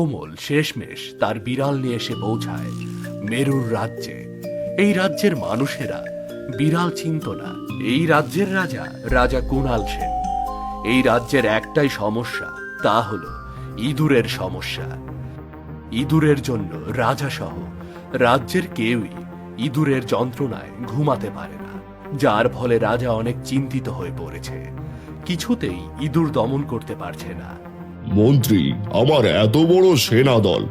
কোমল শেষমেশ তার বিড়াল নিয়ে এসে পৌঁছায় মেরুর রাজ্যে। এই রাজ্যের মানুষেরা বিড়াল চিনত না। এই রাজ্যের রাজা রাজা কুণাল সেন। এই রাজ্যের একটাই সমস্যা, তা হলো ইঁদুরের সমস্যা। ইঁদুরের জন্য রাজা সহ রাজ্যের কেউই ইঁদুরের যন্ত্রণায় ঘুমাতে পারে না, যার ফলে রাজা অনেক চিন্তিত হয়ে পড়েছে। কিছুতেই ইঁদুর দমন করতে পারছে না। মন্ত্রী, আমার এত বড় সেনা দল,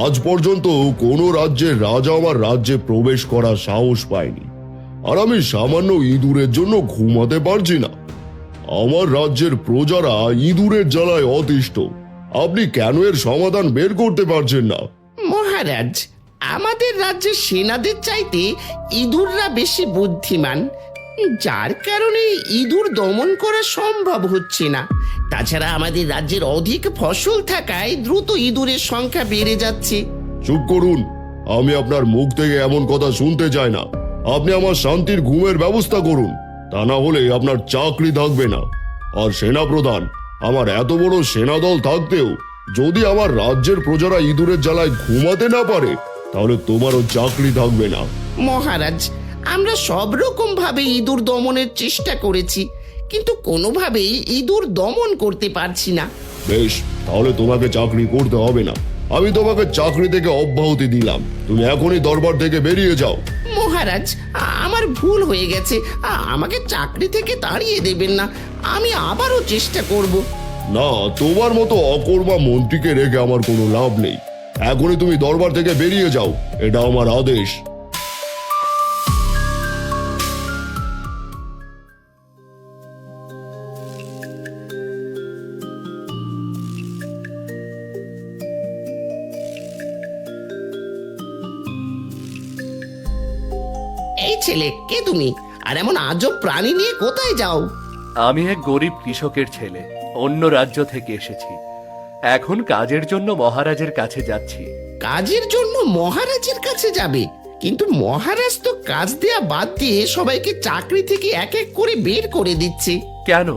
আজ পর্যন্ত কোনো রাজ্যের রাজা আমার রাজ্যে প্রবেশ করার সাহস পায়নি, আর আমি সামান্য ইঁদুরের জন্য ঘুমাতে পারছি না। আমার রাজ্যের প্রজারা ইঁদুরের জ্বালায় অতিষ্ঠ। আপনি কেন এর সমাধান বের করতে পারছেন না? মহারাজ, আমাদের রাজ্যের সেনাদের চাইতে ইঁদুররা বেশি বুদ্ধিমান, যার কারণে ইঁদুর দমন করা সম্ভব হচ্ছে না। তাছাড়া আমাদের রাজ্যের অধিক ফসল থাকায় দ্রুত ইঁদুরের সংখ্যা বেড়ে যাচ্ছে। চুপ করুন, আমি আপনার মুখ থেকে এমন কথা শুনতে চাই না। আপনি আমার শান্তির ঘুমের ব্যবস্থা করুন, তা না হলে আপনার চাকরি থাকবে না। আর সেনাপ্রধান, আমার এত বড় সেনাদল থাকতেও যদি আমার রাজ্যের প্রজারা ইঁদুরের জ্বালায় ঘুমাতে না পারে, তাহলে তোমারও চাকরি থাকবে না। মহারাজ, আমরা সব রকম ভাবে ইঁদুর দমনের চেষ্টা করেছি, কিন্তু কোনোভাবেই ইঁদুর দমন করতে পারছি না। বেশ, তাহলে তোমাকে চাকরি করতে হবে না। আমি তোমাকে চাকরি থেকে অব্যাহতি দিলাম। তুমি এখনই দরবার থেকে বেরিয়ে যাও। মহারাজ, আমার ভুল হয়ে গেছে, আমাকে চাকরি থেকে তাড়িয়ে দেবেন না। আমি আবারও চেষ্টা করব। না, তোমার মতো অকর্মা মন্ত্রীকে রেখে আমার কোনো লাভ নেই। এখনই তুমি দরবার থেকে বেরিয়ে যাও, এটা আমার আদেশ। এই ছেলে, কে তুমি? আর এমন আজব প্রাণী নিয়ে কোথায় যাও? আমি এক গরিব কৃষকের ছেলে, অন্য রাজ্য থেকে এসেছি। এখন কাজের জন্য মহারাজের কাছে যাচ্ছি। কাজের জন্য মহারাজের কাছে যাবে? কিন্তু মহারাজ তো কাজ দেয়া বাদ দিয়ে সবাইকে চাকরি থেকে এক এক করে বের করে দিচ্ছে। কেন?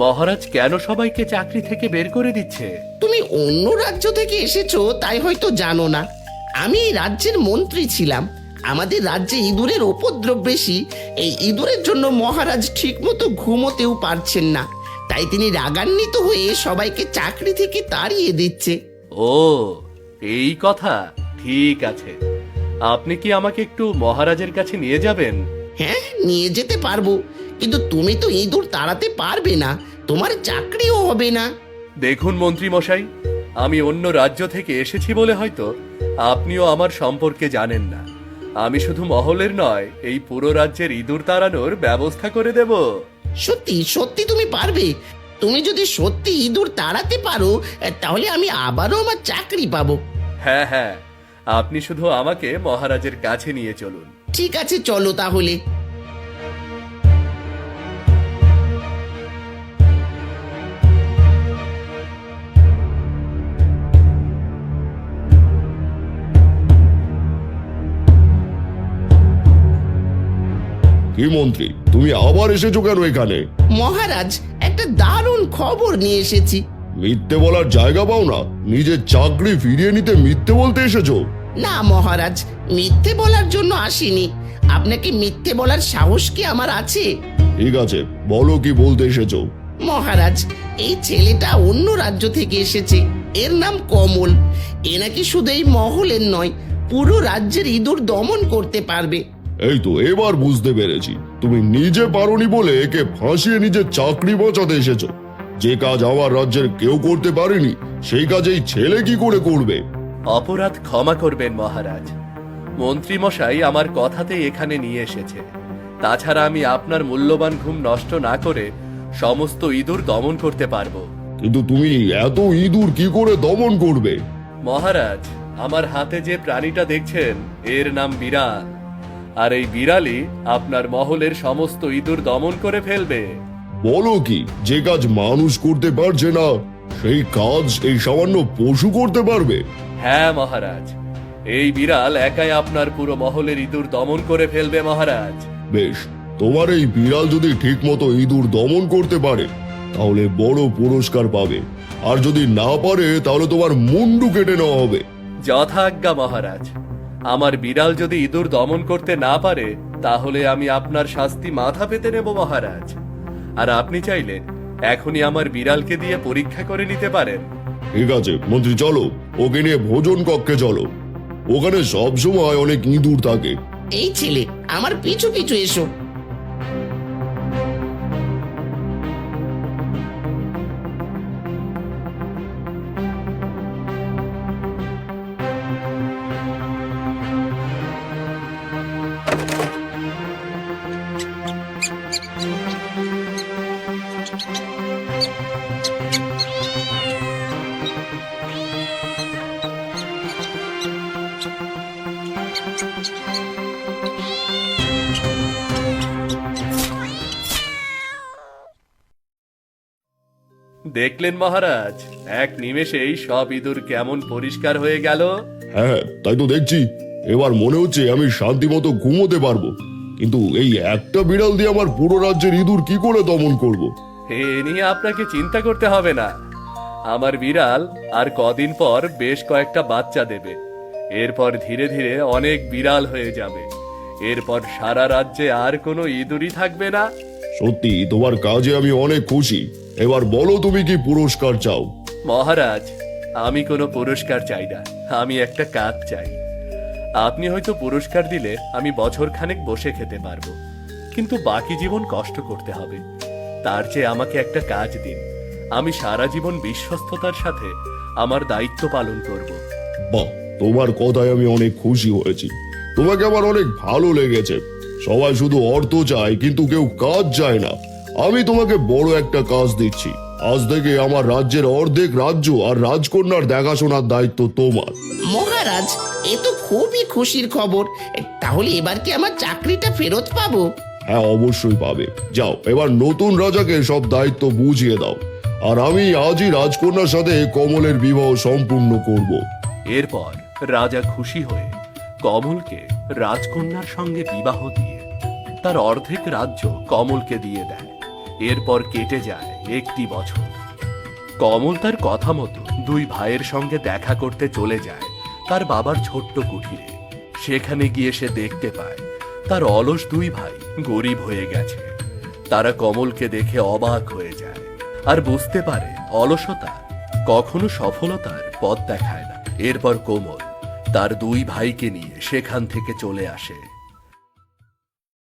মহারাজ কেন সবাইকে চাকরি থেকে বের করে দিচ্ছে? তুমি অন্য রাজ্য থেকে এসেছো তাই হয়তো জানো না। আমি এই রাজ্যের মন্ত্রী ছিলাম। আমাদের রাজ্যে ইঁদুরের উপদ্রব বেশি। এই ইঁদুরের জন্য মহারাজ ঠিকমতো ঘুমোতেও পারছেন না, তাই তিনি রাগান্বিত হয়ে সবাইকে চাকরি থেকে তাড়িয়ে দিচ্ছে। ও, এই কথা। ঠিক আছে, আপনি কি আমাকে একটু মহারাজের কাছে নিয়ে যাবেন? হ্যাঁ, নিয়ে যেতে পারবো, কিন্তু তুমি তো ইঁদুর তাড়াতে পারবে না, তোমার চাকরিও হবে না। দেখুন মন্ত্রী মশাই, আমি অন্য রাজ্য থেকে এসেছি বলে হয়তো আপনিও আমার সম্পর্কে জানেন না। আমি শুধু মহলের নয়, এই পুরো রাজ্যের ইঁদুর তাড়ানোর ব্যবস্থা করে দেব। সত্যি সত্যি তুমি পারবে? তুমি যদি সত্যি ইঁদুর তাড়াতে পারো, তাহলে আমি আবারও আমার চাকরি পাবো। হ্যাঁ হ্যাঁ, আপনি শুধু আমাকে মহারাজের কাছে নিয়ে চলুন। ঠিক আছে, চলো তাহলে। কি মন্ত্রী, তুমি আবার এসেছো কেন এখানে? মহারাজ, একটা দারুণ খবর নিয়ে এসেছি। মিথ্যে বলার জায়গা পাও না? নিজের চাকরি ফিরিয়ে নিতে মিথ্যে বলতে এসেছো? না মহারাজ, মিথ্যে বলার জন্য আসিনি। আপনাকে মিথ্যে বলার সাহস কি আমার আছে? ঠিক আছে, বলো কি বলতে এসেছো। মহারাজ, এই ছেলেটা অন্য রাজ্য থেকে এসেছে। এর নাম কমল। এ নাকি শুধু এই মহলের নয়, পুরো রাজ্যের ইঁদুর দমন করতে পারবে। এই তো এবার বুঝতে পেরেছি, তুমি নিজে পারোনি বলে একে ফাঁসিয়ে নিজের চাকরি বাঁচাতে এসেছো। যে কাজ আমার রাজ্যের কেউ করতে পারেনি, সেই কাজ এই ছেলে কি করে করবে? অপরাধ ক্ষমা করবেন মহারাজ। মন্ত্রী মশাই আমার কথাতে এখানে নিয়ে এসেছে। তাছাড়া আমি আপনার মূল্যবান ঘুম নষ্ট না করে সমস্ত ইঁদুর দমন করতে পারবো। কিন্তু তুমি এত ইঁদুর কি করে দমন করবে? মহারাজ, আমার হাতে যে প্রাণীটা দেখছেন এর নাম বিড়াল, আর এই বিড়ালই আপনার মহলের সমস্ত ইঁদুর দমন করে ফেলবে। বলো কি, যে কাজ মানুষ করতে পারছে না সেই কাজ এই সামান্য পশু করতে পারবে? হ্যাঁ মহারাজ, এই বিড়াল একাই আপনার পুরো মহলের ইঁদুর দমন করে ফেলবে মহারাজ। বেশ, তোমার এই বিড়াল যদি ঠিক মতো ইঁদুর দমন করতে পারে, তাহলে বড় পুরস্কার পাবে, আর যদি না পারে তাহলে তোমার মুন্ডু কেটে নেওয়া হবে। যথাজ্ঞা মহারাজ। আমার বিড়াল যদি ইঁদুর দমন করতে না পারে তাহলে আমি আপনার শাস্তি মাথা পেতে নেব মহারাজ। আর আপনি চাইলে এখনই আমার বিড়ালকে দিয়ে পরীক্ষা করে নিতে পারেন। ঠিক আছে মন্ত্রী, চলো ওকে নিয়ে ভোজন কক্ষে চলো। ওখানে সব সময় অনেক ইঁদুর থাকে। এই ছেলে, আমার পিছু পিছু এসো। দেখলেন মহারাজ, এক নিমেষেই সব ইঁদুর কেমন পরিষ্কার হয়ে গেল। হ্যাঁ, তাই তো দেখছি। এবার মনে হচ্ছে আমি শান্তি মতো ঘুমোতে পারবো। কিন্তু এই একটা বিড়াল দিয়ে আমার পুরো রাজ্যের ইঁদুর কি করে দমন করব। এ নিয়ে আপনাকে চিন্তা করতে হবে না। আমার বিড়াল আর কদিন পর বেশ কয়েকটা বাচ্চা দেবে। এরপর ধীরে ধীরে অনেক বিড়াল হয়ে যাবে। এরপর সারা রাজ্যে আর কোনো ইঁদুরই থাকবে না। সত্যি তোমার কাজে আমি অনেক খুশি। এবার বলো তুমি কি পুরস্কার চাও? মহারাজ, আমি কোনো পুরস্কার চাই না, আমি একটা কাজ চাই। আপনি হয়তো পুরস্কার দিলে আমি বছর খানেক বসে খেতে পারবো, কিন্তু বাকি জীবন কষ্ট করতে হবে। তার চেয়ে আমাকে একটা কাজ দিন, আমি সারা জীবন বিশ্বস্ততার সাথে আমার দায়িত্ব পালন করব। বাহ, তোমার কথায় আমি অনেক খুশি হয়েছি। তোমাকে আমার অনেক ভালো লেগেছে। সবাই শুধু অর্থ চায় কিন্তু কেউ কাজ চায় না। আমি তোমাকে বড় একটা কাজ দিচ্ছি। আজ থেকে আমার রাজ্যের অর্ধেক রাজ্য আর রাজকন্যার দেখাশোনার দায়িত্ব তোমার। মহারাজ, এ তো খুবই খুশির খবর। তাহলে এবার কি আমার চাকরিটা ফেরত পাবো? হ্যাঁ, অবশ্যই পাবে। যাও, এবার নতুন রাজাকে সব দায়িত্ব বুঝিয়ে দাও। আর আমি আজই রাজকন্যার সাথে কমলের বিবাহ সম্পূর্ণ করব। এরপর রাজা খুশি হয়ে কমলকে রাজকন্যার সঙ্গে বিবাহ দিয়ে তার অর্ধেক রাজ্য কমলকে দিয়ে দেয়। এরপর কেটে যায় 1টি বছর। কমল তার কথা মতো দুই ভাইয়ের সঙ্গে দেখা করতে চলে যায় তার বাবার ছোট্ট কুঠিরে। সেখানে গিয়ে সে দেখতে পায় তার অলস দুই ভাই গরিব হয়ে গেছে। তারা কমলকে দেখে অবাক হয়ে যায় আর বুঝতে পারে অলসতা কখনো সফলতার পথ দেখায় না। এরপর কোমল তার দুই ভাইকে নিয়ে সেখান থেকে চলে আসে।